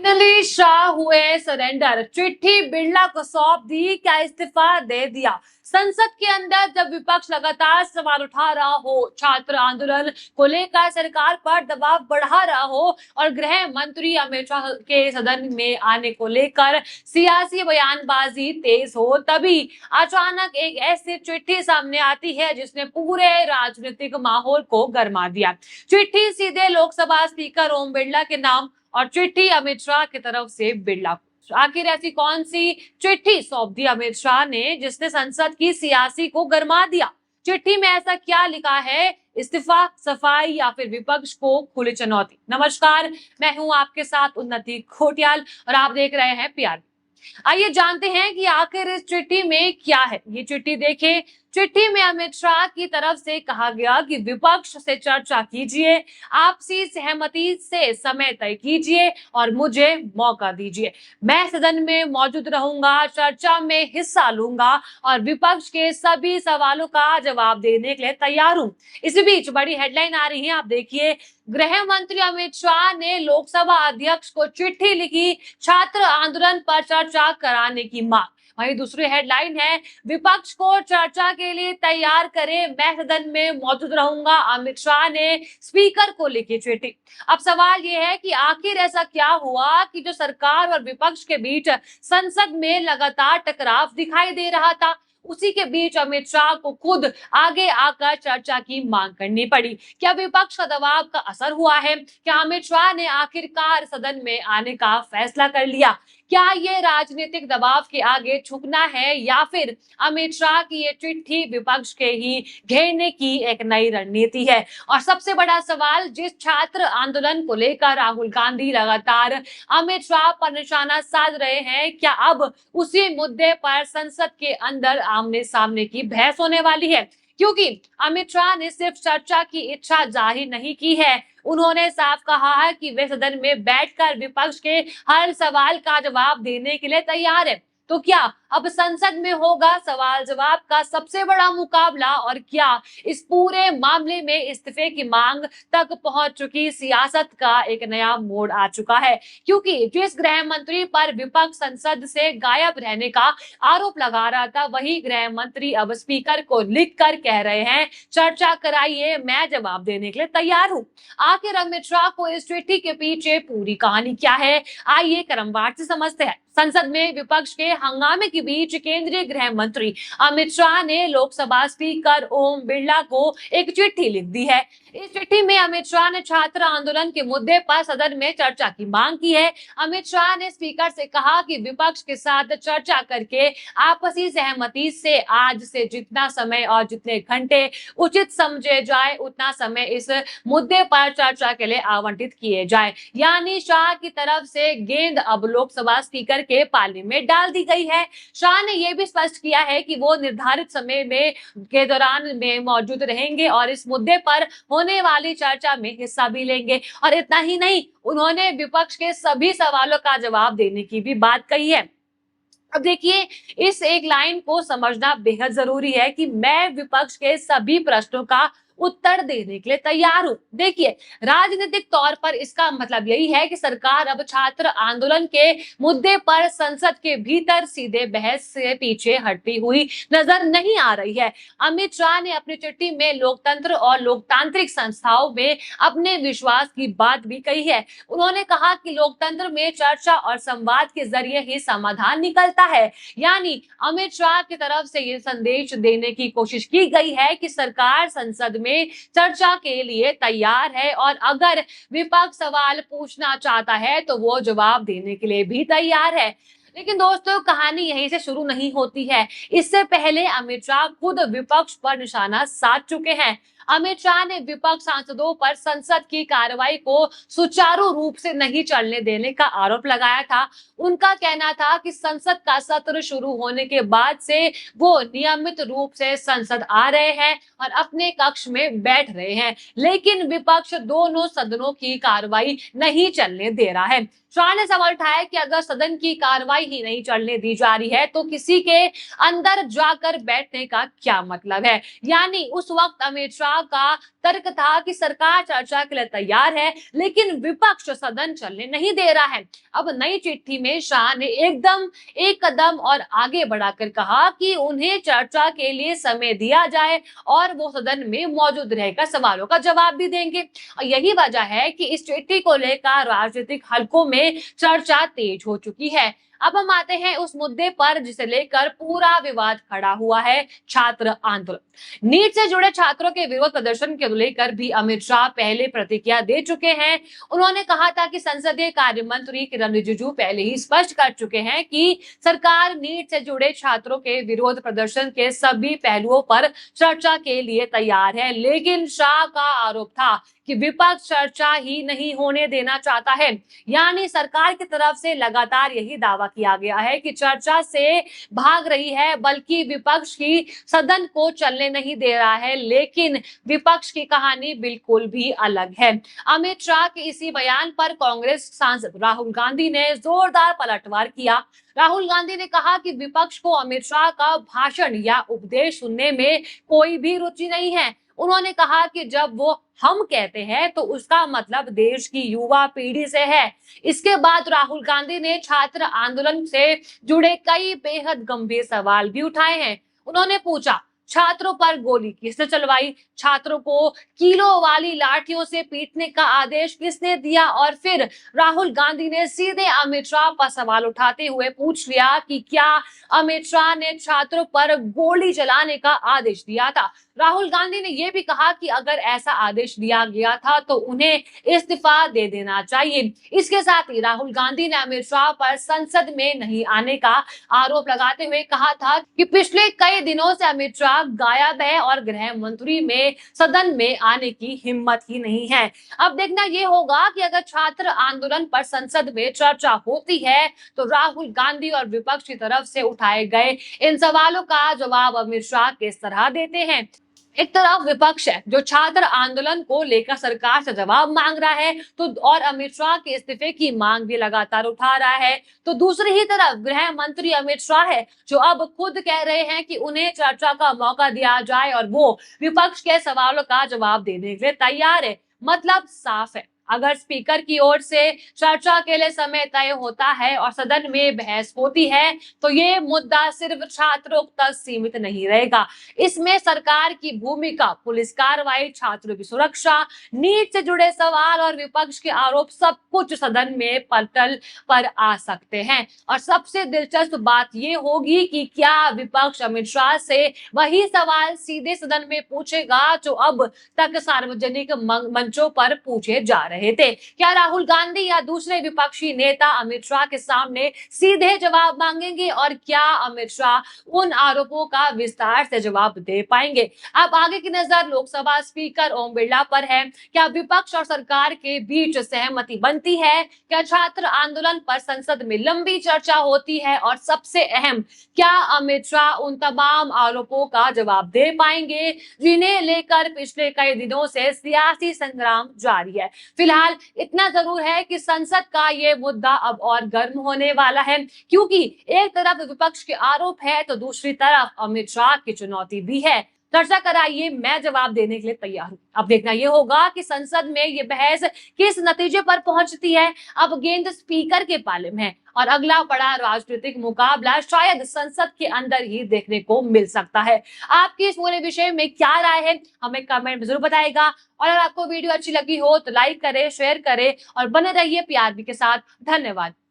Finally Shah हुए surrender. चिट्ठी बिरला को सौंप दी, क्या इस्तीफा दे दिया? संसद के अंदर जब विपक्ष लगातार सवाल उठा रहा हो, छात्र आंदोलन को लेकर सरकार पर दबाव बढ़ा रहा हो और गृह मंत्री अमित शाह के सदन में आने को लेकर सियासी बयानबाजी तेज हो, तभी अचानक एक ऐसी चिट्ठी सामने आती है जिसने पूरे राजनीतिक माहौल को गरमा दिया। चिट्ठी सीधे लोकसभा स्पीकर ओम बिरला के नाम और चिट्ठी अमित शाह की तरफ से बिरला को। आखिर ऐसी कौन सी चिट्ठी सौंप दी अमित शाह ने जिसने संसद की सियासी को गरमा दिया? चिट्ठी में ऐसा क्या लिखा है? इस्तीफा, सफाई या फिर विपक्ष को खुली चुनौती? नमस्कार, मैं हूं आपके साथ उन्नति खोटियाल और आप देख रहे हैं पीआर। आइए जानते हैं कि आखिर इस चिट्ठी में क्या है। ये चिट्ठी देखें। चिट्ठी में अमित शाह की तरफ से कहा गया कि विपक्ष से चर्चा कीजिए, आपसी सहमति से समय तय कीजिए और मुझे मौका दीजिए। मैं सदन में मौजूद रहूंगा, चर्चा में हिस्सा लूंगा और विपक्ष के सभी सवालों का जवाब देने के लिए तैयार हूं। इसी बीच बड़ी हेडलाइन आ रही है, आप देखिए। गृह मंत्री अमित शाह ने लोकसभा अध्यक्ष को चिट्ठी लिखी, छात्र आंदोलन पर चर्चा कराने की मांग। वहीं दूसरी हेडलाइन है, विपक्ष को चर्चा के लिए तैयार करें, मैं सदन में मौजूद रहूंगा। अमित शाह ने स्पीकर को लिखी चिट्ठी। अब सवाल यह है कि आखिर ऐसा क्या हुआ कि जो सरकार और विपक्ष के बीच संसद में लगातार टकराव दिखाई दे रहा था, उसी के बीच अमित शाह को खुद आगे आकर चर्चा की मांग करनी पड़ी। क्या विपक्ष का दबाव का असर हुआ है? क्या अमित शाह ने आखिरकार सदन में आने का फैसला कर लिया? क्या ये राजनीतिक दबाव के आगे झुकना है या फिर अमित शाह की ये चिट्ठी विपक्ष के ही घेरने की एक नई रणनीति है? और सबसे बड़ा सवाल, जिस छात्र आंदोलन को लेकर राहुल गांधी लगातार अमित शाह पर निशाना साध रहे हैं, क्या अब उसी मुद्दे पर संसद के अंदर आमने सामने की बहस होने वाली है? क्योंकि अमित शाह ने सिर्फ चर्चा की इच्छा जाहिर नहीं की है, उन्होंने साफ कहा है कि वे सदन में बैठकर विपक्ष के हर सवाल का जवाब देने के लिए तैयार है। तो क्या अब संसद में होगा सवाल जवाब का सबसे बड़ा मुकाबला? और क्या इस पूरे मामले में इस्तीफे की मांग तक पहुंच चुकी सियासत का एक नया मोड़ आ चुका है? क्योंकि जिस गृह मंत्री पर विपक्ष संसद से गायब रहने का आरोप लगा रहा था, वही गृह मंत्री अब स्पीकर को लिखकर कह रहे हैं, चर्चा कराइए, मैं जवाब देने के लिए तैयार हूं। आखिर अमित शाह को इस चिट्ठी के पीछे पूरी कहानी क्या है? आइए क्रमवार से समझते हैं। संसद में विपक्ष के हंगामे के बीच केंद्रीय गृह मंत्री अमित शाह ने लोकसभा स्पीकर ओम बिरला को एक चिट्ठी लिख दी है। इस चिट्ठी में अमित शाह ने छात्र आंदोलन के मुद्दे पर सदन में चर्चा की मांग की है। अमित शाह ने स्पीकर से कहा कि विपक्ष के साथ चर्चा करके आपसी सहमति से आज से जितना समय और जितने घंटे उचित समझे जाए, उतना समय इस मुद्दे पर चर्चा के लिए आवंटित किए जाए। यानी शाह की तरफ से गेंद अब लोकसभा स्पीकर के पाले में डाल दी गई है। शाह ने यह भी स्पष्ट किया है कि वो निर्धारित समय में के दौरान में मौजूद रहेंगे और इस मुद्दे पर होने वाली चर्चा में हिस्सा भी लेंगे। और इतना ही नहीं, उन्होंने विपक्ष के सभी सवालों का जवाब देने की भी बात कही है। अब देखिए, इस एक लाइन को समझना बेहद जरूरी है कि मैं विपक्ष के सभी प्रश्नों का उत्तर देने के लिए तैयार हूं। देखिए, राजनीतिक तौर पर इसका मतलब यही है कि सरकार अब छात्र आंदोलन के मुद्दे पर संसद के भीतर सीधे बहस से पीछे हटती हुई नजर नहीं आ रही है। अमित शाह ने अपनी चिट्ठी में लोकतंत्र और लोकतांत्रिक संस्थाओं में अपने विश्वास की बात भी कही है। उन्होंने कहा कि लोकतंत्र में चर्चा और संवाद के जरिए ही समाधान निकलता है। यानी अमित शाह की तरफ से ये संदेश देने की कोशिश की गई है कि सरकार संसद में चर्चा के लिए तैयार है और अगर विपक्ष सवाल पूछना चाहता है तो वो जवाब देने के लिए भी तैयार है। लेकिन दोस्तों, कहानी यहीं से शुरू नहीं होती है। इससे पहले अमित शाह खुद विपक्ष पर निशाना साध चुके हैं। अमित शाह ने विपक्ष सांसदों पर संसद की कार्रवाई को सुचारू रूप से नहीं चलने देने का आरोप लगाया था। उनका कहना था कि संसद का सत्र शुरू होने के बाद से वो नियमित रूप से संसद आ रहे हैं और अपने कक्ष में बैठ रहे हैं, लेकिन विपक्ष दोनों सदनों की कार्रवाई नहीं चलने दे रहा है। शाह ने सवाल उठाया कि अगर सदन की कार्रवाई ही नहीं चलने दी जा रही है तो किसी के अंदर जाकर बैठने का क्या मतलब है? यानी उस वक्त अमित शाह शाह का तर्क था कि सरकार चर्चा के लिए तैयार है, लेकिन विपक्ष सदन चलने नहीं दे रहा है। अब नई चिट्ठी में शाह ने एकदम एक कदम और आगे बढ़ाकर कहा कि उन्हें चर्चा के लिए समय दिया जाए और वो सदन में मौजूद रहकर सवालों का जवाब भी देंगे। और यही वजह है कि इस चिट्ठी को लेकर राजनीतिक हलकों में चर्चा तेज हो चुकी है। अब हम आते हैं उस मुद्दे पर जिसे लेकर पूरा विवाद खड़ा हुआ है, छात्र आंदोलन। नीट से जुड़े छात्रों के विरोध प्रदर्शन को लेकर भी अमित शाह पहले प्रतिक्रिया दे चुके हैं। उन्होंने कहा था कि संसदीय कार्य मंत्री किरण रिजिजू पहले ही स्पष्ट कर चुके हैं कि सरकार नीट से जुड़े छात्रों के विरोध प्रदर्शन के सभी पहलुओं पर चर्चा के लिए तैयार है। लेकिन शाह का आरोप था कि विपक्ष चर्चा ही नहीं होने देना चाहता है। यानी सरकार की तरफ से लगातार यही दावा किया गया है कि चर्चा से भाग रही है, बल्कि विपक्ष की सदन को चलने नहीं दे रहा है। लेकिन विपक्ष की कहानी बिल्कुल भी अलग है। अमित शाह के इसी बयान पर कांग्रेस सांसद राहुल गांधी ने जोरदार पलटवार किया। राहुल गांधी ने कहा कि विपक्ष को अमित शाह का भाषण या उपदेश सुनने में कोई भी रुचि नहीं है। उन्होंने कहा कि जब वो हम कहते हैं तो उसका मतलब देश की युवा पीढ़ी से है। इसके बाद राहुल गांधी ने छात्र आंदोलन से जुड़े कई बेहद गंभीर सवाल भी उठाए हैं। उन्होंने पूछा, छात्रों पर गोली किसने चलवाई? छात्रों को किलो वाली लाठियों से पीटने का आदेश किसने दिया? और फिर राहुल गांधी ने सीधे अमित शाह पर सवाल उठाते हुए पूछ लिया कि क्या अमित शाह ने छात्रों पर गोली चलाने का आदेश दिया था? राहुल गांधी ने यह भी कहा कि अगर ऐसा आदेश दिया गया था तो उन्हें इस्तीफा दे देना चाहिए। इसके साथ ही राहुल गांधी ने अमित शाह पर संसद में नहीं आने का आरोप लगाते हुए कहा था कि पिछले कई दिनों से अमित शाह गायब है और गृह मंत्री में सदन में आने की हिम्मत ही नहीं है। अब देखना यह होगा कि अगर छात्र आंदोलन पर संसद में चर्चा होती है तो राहुल गांधी और विपक्ष की तरफ से उठाए गए इन सवालों का जवाब अमित शाह किस तरह देते हैं। एक तरफ विपक्ष है जो छात्र आंदोलन को लेकर सरकार से जवाब मांग रहा है तो और अमित शाह के इस्तीफे की मांग भी लगातार उठा रहा है, तो दूसरी ही तरफ गृह मंत्री अमित शाह है जो अब खुद कह रहे हैं कि उन्हें चर्चा का मौका दिया जाए और वो विपक्ष के सवालों का जवाब देने के लिए तैयार है। मतलब साफ है, अगर स्पीकर की ओर से चर्चा के लिए समय तय होता है और सदन में बहस होती है तो ये मुद्दा सिर्फ छात्रों तक सीमित नहीं रहेगा। इसमें सरकार की भूमिका, पुलिस कार्रवाई, छात्रों की सुरक्षा, नीट से जुड़े सवाल और विपक्ष के आरोप सब कुछ सदन में पटल पर आ सकते हैं। और सबसे दिलचस्प बात ये होगी कि क्या विपक्ष अमित शाह से वही सवाल सीधे सदन में पूछेगा जो अब तक सार्वजनिक मंचों पर पूछे जा रहे थे? क्या राहुल गांधी या दूसरे विपक्षी नेता अमित शाह के सामने सीधे जवाब मांगेंगे और क्या अमित शाह उन आरोपों का विस्तार से जवाब दे पाएंगे? अब आगे की नजर लोकसभा स्पीकर ओम बिरला पर है। क्या विपक्ष और सरकार के बीच सहमति बनती है? क्या छात्र आंदोलन पर संसद में लंबी चर्चा होती है? और सबसे अहम, क्या अमित शाह उन तमाम आरोपों का जवाब दे पाएंगे जिन्हें लेकर पिछले कई दिनों से सियासी संग्राम जारी है? फिलहाल इतना जरूर है कि संसद का ये मुद्दा अब और गर्म होने वाला है, क्योंकि एक तरफ विपक्ष के आरोप है तो दूसरी तरफ अमित शाह की चुनौती भी है। चर्चा कराइए, मैं जवाब देने के लिए तैयार हूं। अब देखना यह होगा कि संसद में ये बहस किस नतीजे पर पहुंचती है। अब गेंद स्पीकर के पाले में है और अगला बड़ा राजनीतिक मुकाबला शायद संसद के अंदर ही देखने को मिल सकता है। आपकी इस पूरे विषय में क्या राय है, हमें कमेंट में जरूर बताएगा। और अगर आपको वीडियो अच्छी लगी हो तो लाइक करें, शेयर करें और बने रहिए पीआरबी के साथ। धन्यवाद।